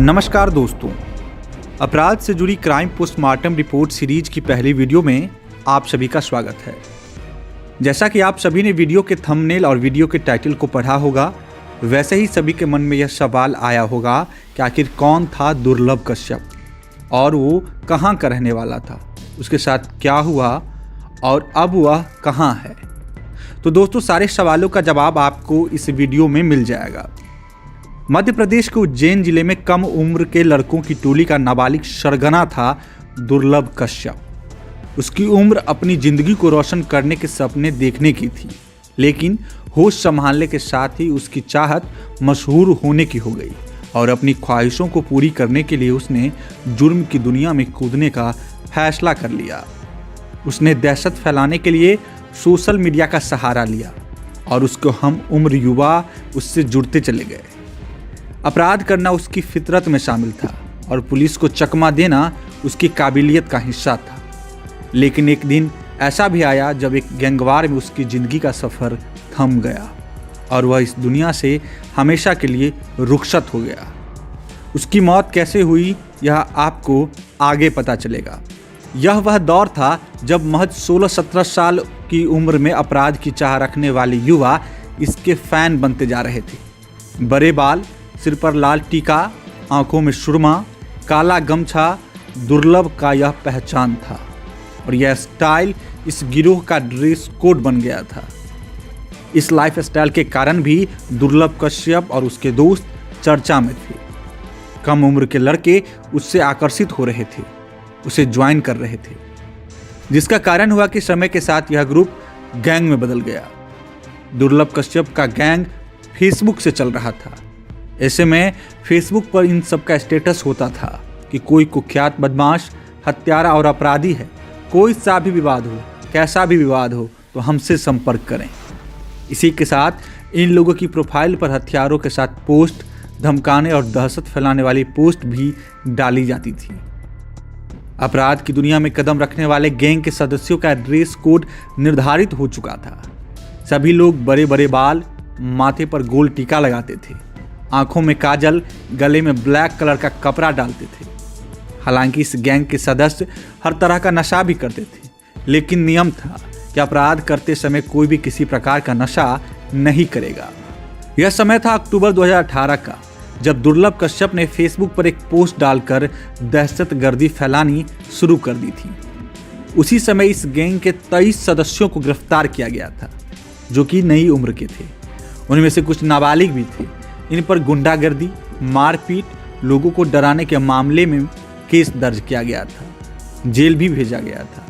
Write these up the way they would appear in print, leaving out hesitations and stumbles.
नमस्कार दोस्तों, अपराध से जुड़ी क्राइम पोस्टमार्टम रिपोर्ट सीरीज की पहली वीडियो में आप सभी का स्वागत है। जैसा कि आप सभी ने वीडियो के थंबनेल और वीडियो के टाइटल को पढ़ा होगा, वैसे ही सभी के मन में यह सवाल आया होगा कि आखिर कौन था दुर्लभ कश्यप और वो कहाँ का रहने वाला था, उसके साथ क्या हुआ और अब वह कहाँ है। तो दोस्तों, सारे सवालों का जवाब आपको इस वीडियो में मिल जाएगा। मध्य प्रदेश के उज्जैन जिले में कम उम्र के लड़कों की टोली का नाबालिग सरगना था दुर्लभ कश्यप। उसकी उम्र अपनी जिंदगी को रोशन करने के सपने देखने की थी, लेकिन होश संभालने के साथ ही उसकी चाहत मशहूर होने की हो गई और अपनी ख्वाहिशों को पूरी करने के लिए उसने जुर्म की दुनिया में कूदने का फैसला कर लिया। उसने दहशत फैलाने के लिए सोशल मीडिया का सहारा लिया और उसको हम उम्र युवा उससे जुड़ते चले गए। अपराध करना उसकी फितरत में शामिल था और पुलिस को चकमा देना उसकी काबिलियत का हिस्सा था। लेकिन एक दिन ऐसा भी आया जब एक गैंगवार में उसकी ज़िंदगी का सफ़र थम गया और वह इस दुनिया से हमेशा के लिए रुखसत हो गया। उसकी मौत कैसे हुई यह आपको आगे पता चलेगा। यह वह दौर था जब महज 16-17 साल की उम्र में अपराध की चाह रखने वाले युवा इसके फ़ैन बनते जा रहे थे। बड़े बाल, सिर पर लाल टीका, आंखों में सुरमा, काला गमछा दुर्लभ का यह पहचान था और यह स्टाइल इस गिरोह का ड्रेस कोड बन गया था। इस लाइफ स्टाइल के कारण भी दुर्लभ कश्यप और उसके दोस्त चर्चा में थे। कम उम्र के लड़के उससे आकर्षित हो रहे थे, उसे ज्वाइन कर रहे थे, जिसका कारण हुआ कि समय के साथ यह ग्रुप गैंग में बदल गया। दुर्लभ कश्यप का गैंग फेसबुक से चल रहा था। ऐसे में फेसबुक पर इन सब का स्टेटस होता था कि कोई कुख्यात बदमाश, हत्यारा और अपराधी है। कोई सा भी विवाद हो, कैसा भी विवाद हो, तो हमसे संपर्क करें। इसी के साथ इन लोगों की प्रोफाइल पर हथियारों के साथ पोस्ट, धमकाने और दहशत फैलाने वाली पोस्ट भी डाली जाती थी। अपराध की दुनिया में कदम रखने वाले गैंग के सदस्यों का ड्रेस कोड निर्धारित हो चुका था। सभी लोग बड़े बड़े बाल, माथे पर गोल टीका लगाते थे, आंखों में काजल, गले में ब्लैक कलर का कपड़ा डालते थे। हालांकि इस गैंग के सदस्य हर तरह का नशा भी करते थे, लेकिन नियम था कि अपराध करते समय कोई भी किसी प्रकार का नशा नहीं करेगा। यह समय था अक्टूबर 2018 का, जब दुर्लभ कश्यप ने फेसबुक पर एक पोस्ट डालकर दहशतगर्दी फैलानी शुरू कर दी थी। उसी समय इस गैंग के 23 सदस्यों को गिरफ्तार किया गया था, जो कि नई उम्र के थे। उनमें से कुछ नाबालिग भी थे। इन पर गुंडागर्दी, मारपीट, लोगों को डराने के मामले में केस दर्ज किया गया था, जेल भी भेजा गया था।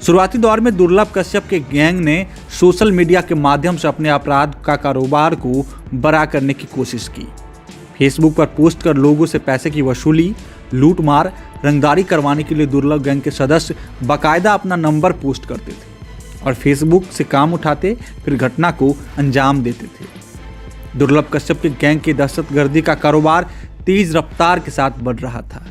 शुरुआती दौर में दुर्लभ कश्यप के गैंग ने सोशल मीडिया के माध्यम से अपने अपराध का कारोबार को बड़ा करने की कोशिश की। फेसबुक पर पोस्ट कर लोगों से पैसे की वसूली, लूटमार, रंगदारी करवाने के लिए दुर्लभ गैंग के सदस्य बाकायदा अपना नंबर पोस्ट करते थे और फेसबुक से काम उठाते, फिर घटना को अंजाम देते थे। दुर्लभ कश्यप के गैंग की दहशतगर्दी का कारोबार तेज रफ्तार के साथ बढ़ रहा था।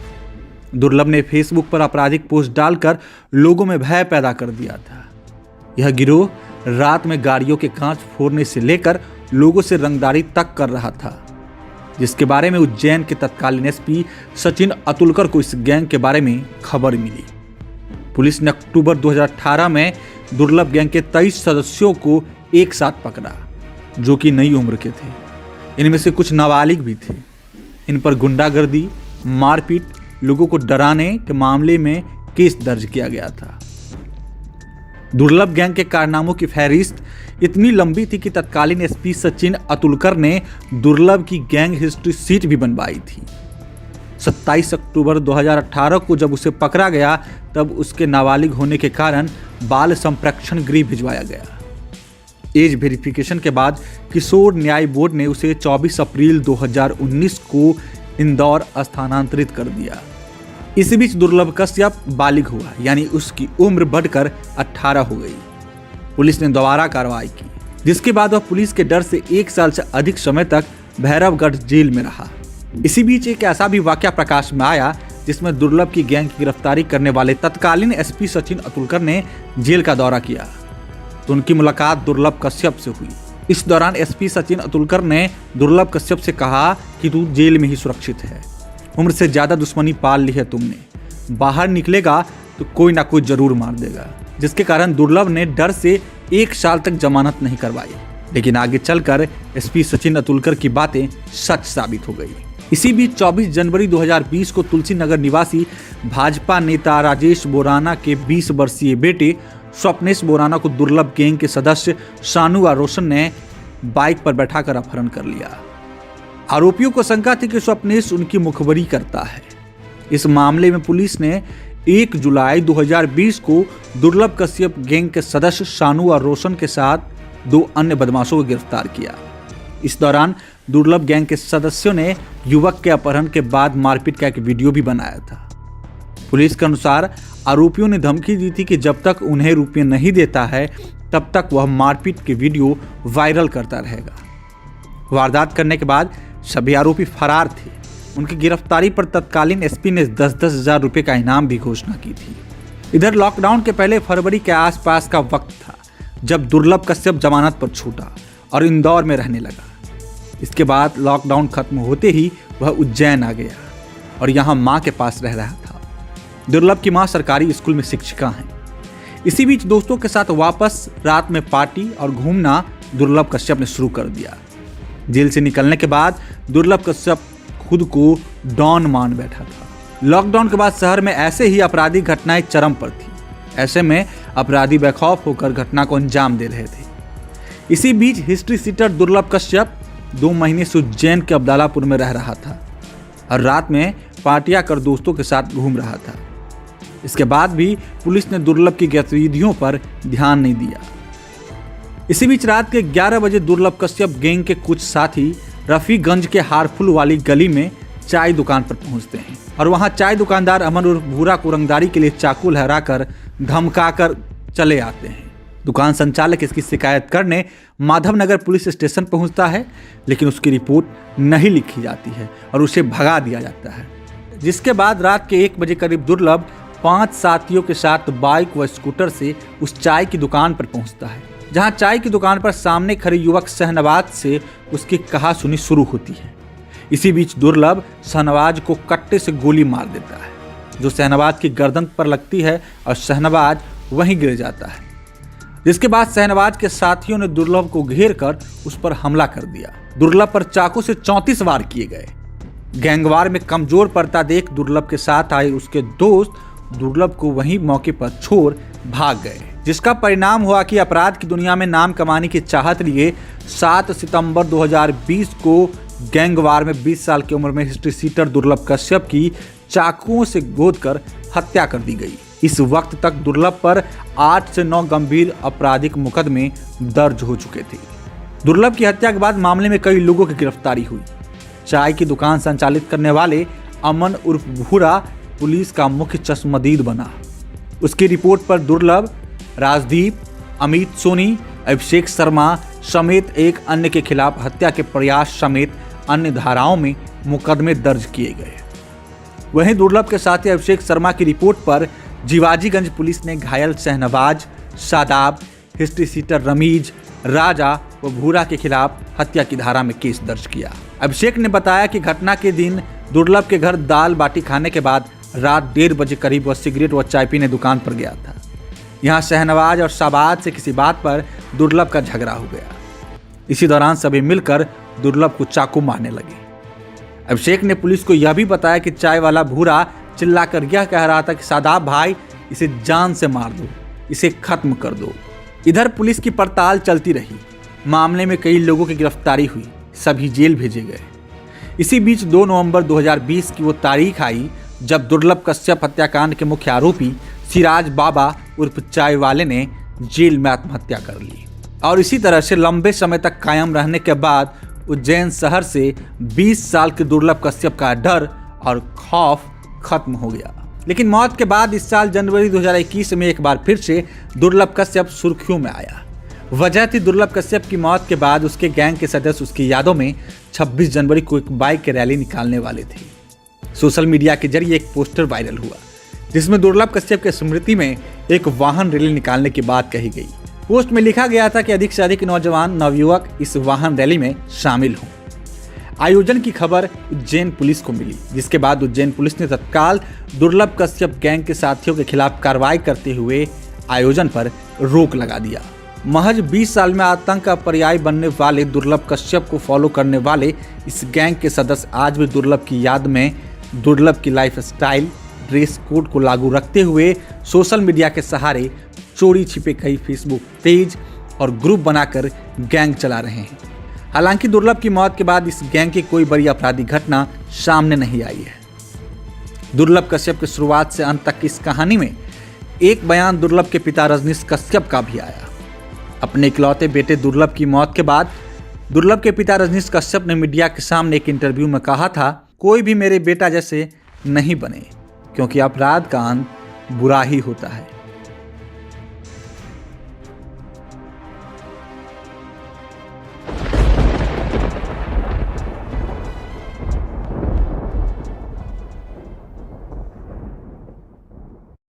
दुर्लभ ने फेसबुक पर आपराधिक पोस्ट डालकर लोगों में भय पैदा कर दिया था। यह गिरोह रात में गाड़ियों के कांच फोड़ने से लेकर लोगों से रंगदारी तक कर रहा था, जिसके बारे में उज्जैन के तत्कालीन एसपी सचिन अतुलकर को इस गैंग के बारे में खबर मिली। पुलिस ने अक्टूबर 2018 में दुर्लभ गैंग के 23 सदस्यों को एक साथ पकड़ा, जो कि नई उम्र के थे। इनमें से कुछ नाबालिग भी थे। इन पर गुंडागर्दी, मारपीट, लोगों को डराने के मामले में केस दर्ज किया गया था। दुर्लभ गैंग के कारनामों की फहरिस्त इतनी लंबी थी कि तत्कालीन एसपी सचिन अतुलकर ने दुर्लभ की गैंग हिस्ट्री शीट भी बनवाई थी। 27 अक्टूबर 2018 को जब उसे पकड़ा गया, तब उसके नाबालिग होने के कारण बाल संप्रेक्षण गृह भिजवाया गया। एज वेरिफिकेशन के बाद किशोर न्याय बोर्ड ने उसे 24 अप्रैल 2019 को इंदौर स्थानांतरित कर दिया। इसी बीच दुर्लभ कश्यप बालिग हुआ, यानी उसकी उम्र बढ़कर 18 हो गई। पुलिस ने दोबारा कार्रवाई की, जिसके बाद वह पुलिस के डर से 1 साल से अधिक समय तक भैरवगढ़ जेल में रहा। इसी बीच एक ऐसा भी वाकया प्रकाश में आया जिसमें दुर्लभ की गैंग की गिरफ्तारी करने वाले तत्कालीन एसपी सचिन अतुलकर ने जेल का दौरा किया, तो उनकी मुलाकात दुर्लभ कश्यप से हुई। इस दौरान एसपी सचिन अतुलकर ने दुर्लभ कश्यप से कहा कि तू जेल में ही सुरक्षित है। उम्र से ज्यादा दुश्मनी पाल ली है तुमने, बाहर निकलेगा तो कोई ना कोई जरूर मार देगा। जिसके कारण दुर्लभ ने डर से 1 साल तक जमानत नहीं करवाई। लेकिन आगे चलकर एसपी सचिन अतुलकर की बातें सच साबित हो गई। इसी बीच 24 जनवरी 2020 को तुलसी नगर निवासी भाजपा नेता राजेश बोराना के 20 वर्षीय बेटे स्वप्नेश बोराना को दुर्लभ गैंग के सदस्य शानू व रोशन ने बाइक पर बैठाकर अपहरण कर लिया। आरोपियों को शंका थी कि स्वप्नेश उनकी मुखबरी करता है। इस मामले में पुलिस ने 1 जुलाई 2020 को दुर्लभ कश्यप गैंग के सदस्य शानू और रोशन के साथ 2 अन्य बदमाशों को गिरफ्तार किया। इस दौरान दुर्लभ गैंग के सदस्यों ने युवक के अपहरण के बाद मारपीट का एक वीडियो भी बनाया था। पुलिस के अनुसार आरोपियों ने धमकी दी थी कि जब तक उन्हें रुपये नहीं देता है तब तक वह मारपीट के वीडियो वायरल करता रहेगा। वारदात करने के बाद सभी आरोपी फरार थे। उनकी गिरफ्तारी पर तत्कालीन एसपी ने 10-10 हजार रुपये का इनाम भी घोषणा की थी। इधर लॉकडाउन के पहले फरवरी के आसपास का वक्त था जब दुर्लभ कश्यप जमानत पर छूटा और इंदौर में रहने लगा। इसके बाद लॉकडाउन खत्म होते ही वह उज्जैन आ गया और यहाँ माँ के पास रह रहा था। दुर्लभ की माँ सरकारी स्कूल में शिक्षिका हैं। इसी बीच दोस्तों के साथ वापस रात में पार्टी और घूमना दुर्लभ कश्यप ने शुरू कर दिया। जेल से निकलने के बाद दुर्लभ कश्यप खुद को डॉन मान बैठा था। लॉकडाउन के बाद शहर में ऐसे ही आपराधिक घटनाएं चरम पर थी। ऐसे में अपराधी बेखौफ होकर घटना को अंजाम दे रहे थे। इसी बीच हिस्ट्री सीटर दुर्लभ कश्यप 2 महीने से उज्जैन के अब्दालापुर में रह रहा था और रात में पार्टियां कर दोस्तों के साथ घूम रहा था। इसके बाद भी पुलिस ने दुर्लभ की गतिविधियों पर ध्यान नहीं दिया। इसी बीच रात के 11 बजे दुर्लभ कश्यप गैंग के कुछ साथी रफीगंज के हारफुल वाली गली में चाय दुकान पर पहुंचते हैं और वहां चाय दुकानदार अमन उर्फ भूरा को रंगदारी के लिए चाकू लहराकर धमकाकर चले आते हैं। दुकान संचालक इसकी शिकायत करने माधवनगर पुलिस स्टेशन पहुंचता है, लेकिन उसकी रिपोर्ट नहीं लिखी जाती है और उसे भगा दिया जाता है। जिसके बाद रात के 1 बजे करीब दुर्लभ 5 साथियों के साथ बाइक व स्कूटर से उस चाय की दुकान पर पहुंचता है, जहां चाय की दुकान पर सामने खड़े युवक शहनवाज से उसकी कहासुनी शुरू होती है। इसी बीच दुर्लभ शहनवाज को कट्टे से गोली मार देता है, जो शहनवाज की गर्दन पर लगती है और शहनवाज वहीं गिर जाता है। जिसके बाद शहनवाज के साथियों ने दुर्लभ को घेर कर उस पर हमला कर दिया। दुर्लभ पर चाकू से 34 वार किए गए। गैंगवार में कमजोर पड़ता देख दुर्लभ के साथ आए उसके दोस्त दुर्लभ को वहीं मौके पर छोड़ भाग गए, जिसका परिणाम हुआ कि अपराध की दुनिया में नाम कमाने की चाहत लिए 7 सितंबर 2020 को गैंगवार में 20 साल की उम्र में हिस्ट्री सीटर दुर्लभ कश्यप की चाकुओं से गोदकर हत्या कर दी गई। इस वक्त तक दुर्लभ पर 8 से 9 गंभीर आपराधिक मुकदमे दर्ज हो चुके थे। दुर्लभ की हत्या के बाद मामले में कई लोगों की गिरफ्तारी हुई। चाय की दुकान संचालित करने वाले अमन उर्फ भूरा पुलिस का मुख्य चश्मदीद बना। उसकी रिपोर्ट पर दुर्लभ, राजदीप, अमित सोनी, अभिषेक शर्मा समेत एक अन्य के खिलाफ हत्या के प्रयास समेत अन्य धाराओं में मुकदमे दर्ज किए गए। वहीं दुर्लभ के साथी अभिषेक शर्मा की रिपोर्ट पर जीवाजीगंज पुलिस ने घायल शहनवाज, शादाब, हिस्ट्री सीटर रमीज, राजा व भूरा के खिलाफ हत्या की धारा में केस दर्ज किया। अभिषेक ने बताया कि घटना के दिन दुर्लभ के घर दाल बाटी खाने के बाद रात 1:30 बजे करीब वह सिगरेट व चाय पीने दुकान पर गया था। यहाँ शहनवाज और शाबाद से किसी बात पर दुर्लभ का झगड़ा हो गया। इसी दौरान सभी मिलकर दुर्लभ को चाकू मारने लगे। अभिषेक ने पुलिस को यह भी बताया कि चाय वाला भूरा चिल्लाकर यह कह रहा था कि शादाब भाई, इसे जान से मार दो, इसे खत्म कर दो। इधर पुलिस की पड़ताल चलती रही। मामले में कई लोगों की गिरफ्तारी हुई, सभी जेल भेजे गए। इसी बीच 2 नवंबर 2020 की वो तारीख आई जब दुर्लभ कश्यप हत्याकांड के मुख्य आरोपी सिराज बाबा उर्फ चाय वाले ने जेल में आत्महत्या कर ली और इसी तरह से लंबे समय तक कायम रहने के बाद उज्जैन शहर से 20 साल के दुर्लभ कश्यप का डर और खौफ खत्म हो गया। लेकिन मौत के बाद इस साल जनवरी 2021 में एक बार फिर से दुर्लभ कश्यप सुर्खियों में आया। वजह थी दुर्लभ कश्यप की मौत के बाद उसके गैंग के सदस्य उसकी यादों में 26 जनवरी को एक बाइक रैली निकालने वाले थे। सोशल मीडिया के जरिए एक पोस्टर वायरल हुआ जिसमें दुर्लभ कश्यप के स्मृति में एक वाहन रैली निकालने की बात कही गई। पोस्ट में लिखा गया था कि अधिक से अधिक नौजवान नवयुवक इस वाहन रैली में शामिल हों। आयोजन की खबर उज्जैन पुलिस को मिली, जिसके बाद उज्जैन पुलिस ने तत्काल दुर्लभ कश्यप गैंग के साथियों के खिलाफ कार्रवाई करते हुए आयोजन पर रोक लगा दिया। महज 20 साल में आतंक का पर्याय बनने वाले दुर्लभ कश्यप को फॉलो करने वाले इस गैंग के सदस्य आज भी दुर्लभ की याद में दुर्लभ की लाइफ स्टाइल, ड्रेस कोड को लागू रखते हुए सोशल मीडिया के सहारे चोरी छिपे कई फेसबुक पेज और ग्रुप बनाकर गैंग चला रहे हैं। हालांकि दुर्लभ की मौत के बाद इस गैंग की कोई बड़ी आपराधिक घटना सामने नहीं आई है। दुर्लभ कश्यप की शुरुआत से अंत तक की इस कहानी में एक बयान दुर्लभ के पिता रजनीश कश्यप का भी आया। अपने इकलौते बेटे दुर्लभ की मौत के बाद दुर्लभ के पिता रजनीश कश्यप ने मीडिया के सामने एक इंटरव्यू में कहा था, कोई भी मेरे बेटा जैसे नहीं बने, क्योंकि अपराध का अंत बुरा ही होता है।